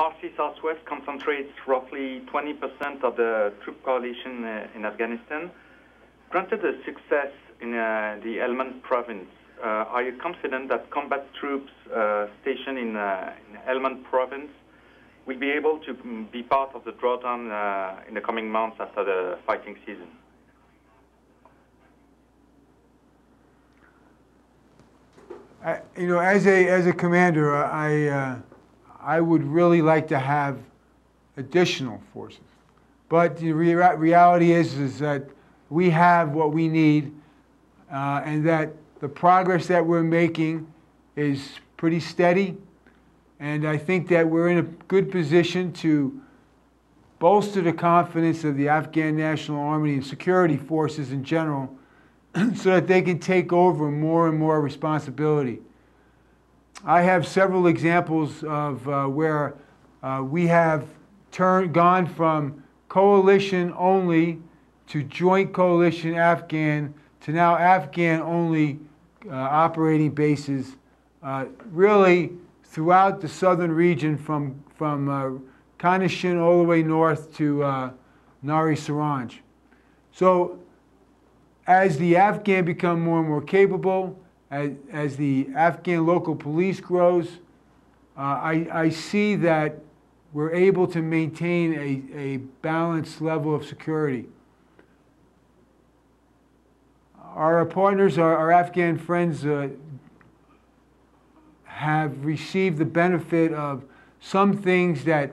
RC Southwest concentrates roughly 20% of the troop coalition in Afghanistan. Granted the success in the Helmand province, are you confident that combat troops stationed in Helmand province will be able to be part of the drawdown in the coming months after the fighting season? You know, as a commander, I would really like to have additional forces, but the reality is that we have what we need, and that the progress that we're making is pretty steady, and I think that we're in a good position to bolster the confidence of the Afghan National Army and security forces in general, so that they can take over more and more responsibility. I have several examples of where we have gone from coalition only to joint coalition Afghan to now Afghan only operating bases, really throughout the southern region from Khanashin all the way north to Nari Saranj. So as the Afghan become more and more capable, as the Afghan local police grows, I see that we're able to maintain a balanced level of security. Our partners, our Afghan friends, have received the benefit of some things that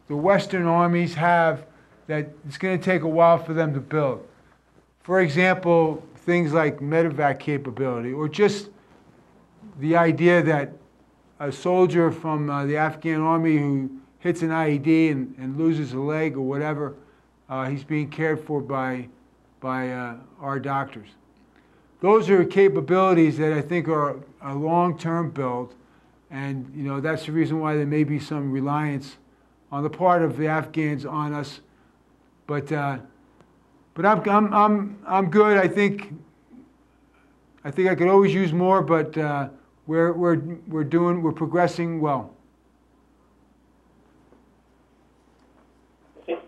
the Western armies have that it's going to take a while for them to build. For example, things like medevac capability, or just the idea that a soldier from the Afghan army who hits an IED and loses a leg or whatever, he's being cared for by our doctors. Those are capabilities that I think are a long-term build, and you know that's the reason why there may be some reliance on the part of the Afghans on us, but I'm good. I think I could always use more, but we're progressing well. I'd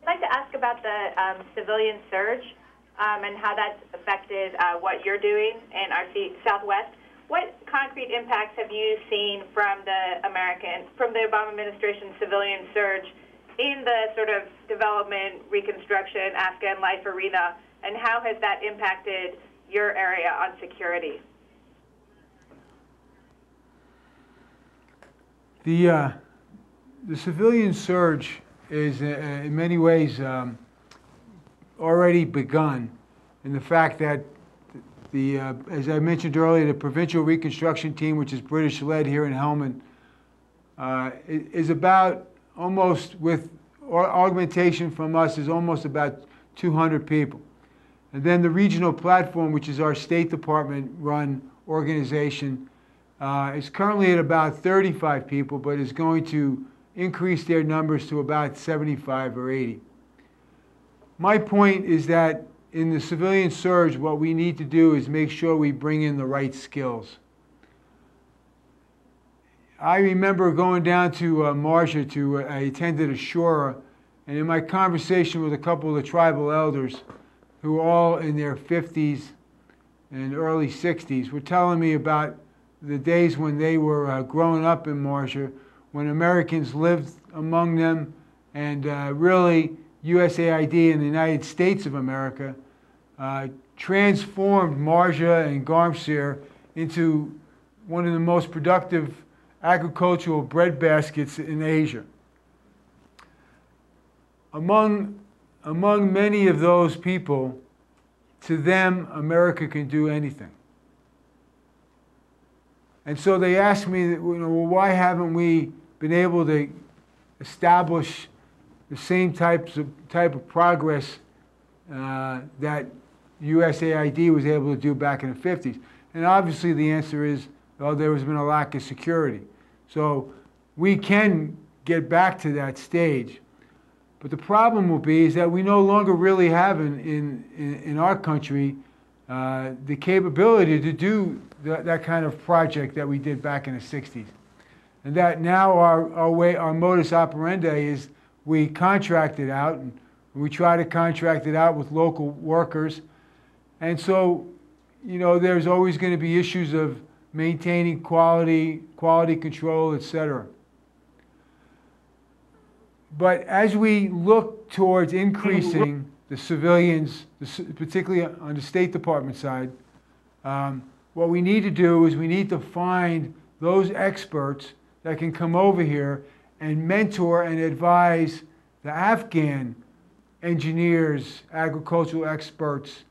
like to ask about the civilian surge and how that's affected what you're doing in RC Southwest. What concrete impacts have you seen from the Obama administration civilian surge in the sort of development, reconstruction, Afghan life arena, and how has that impacted your area on security? The civilian surge is in many ways already begun in the fact that as I mentioned earlier, the provincial reconstruction team, which is British-led here in Helmand, is about almost, with augmentation from us, is almost about 200 people. And then the regional platform, which is our State Department-run organization, is currently at about 35 people, but is going to increase their numbers to about 75 or 80. My point is that in the civilian surge, what we need to do is make sure we bring in the right skills. I remember going down to Marja I attended a Shura, and in my conversation with a couple of the tribal elders, who were all in their 50s and early 60s, were telling me about the days when they were growing up in Marja, when Americans lived among them, and really USAID and the United States of America transformed Marja and Garmsir into one of the most productive agricultural breadbaskets in Asia. Among many of those people, to them, America can do anything. And so they asked me, you know, well, why haven't we been able to establish the same type of progress that USAID was able to do back in the 50s? And obviously the answer is, well, there has been a lack of security. So we can get back to that stage. But the problem will be is that we no longer really have in our country the capability to do that kind of project that we did back in the 60s. And that now our modus operandi is we contract it out, and we try to contract it out with local workers. And so, you know, there's always going to be issues of maintaining quality control, etc. But as we look towards increasing the civilians, particularly on the State Department side, what we need to do is we need to find those experts that can come over here and mentor and advise the Afghan engineers, agricultural experts,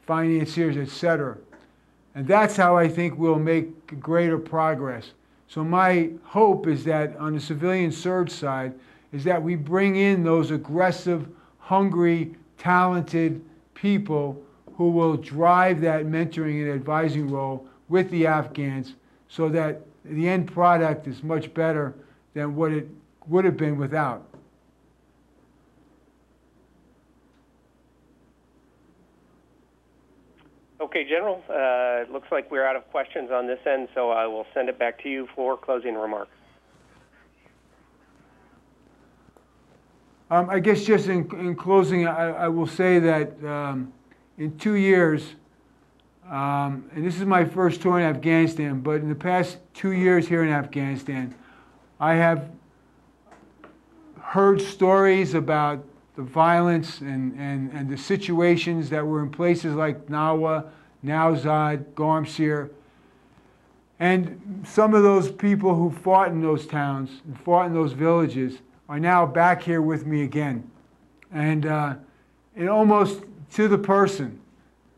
financiers, etc. And that's how I think we'll make greater progress. So my hope is that on the civilian surge side is that we bring in those aggressive, hungry, talented people who will drive that mentoring and advising role with the Afghans so that the end product is much better than what it would have been without. Okay, General, it looks like we're out of questions on this end, so I will send it back to you for closing remarks. I guess just in closing, I will say that in 2 years, and this is my first tour in Afghanistan, but in the past 2 years here in Afghanistan, I have heard stories about the violence and the situations that were in places like Nawa, Nowzad, Garmsir. And some of those people who fought in those towns and fought in those villages are now back here with me again. And almost to the person,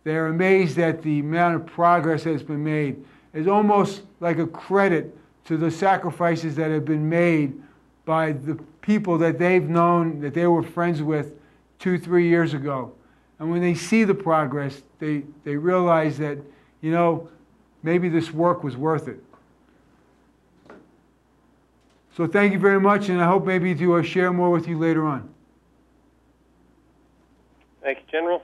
they're amazed at the amount of progress that has been made. It's almost like a credit to the sacrifices that have been made by the people that they've known, that they were friends with 2-3 years ago. And when they see the progress, they realize that, you know, maybe this work was worth it. So thank you very much, and I hope maybe to share more with you later on. Thank you, General.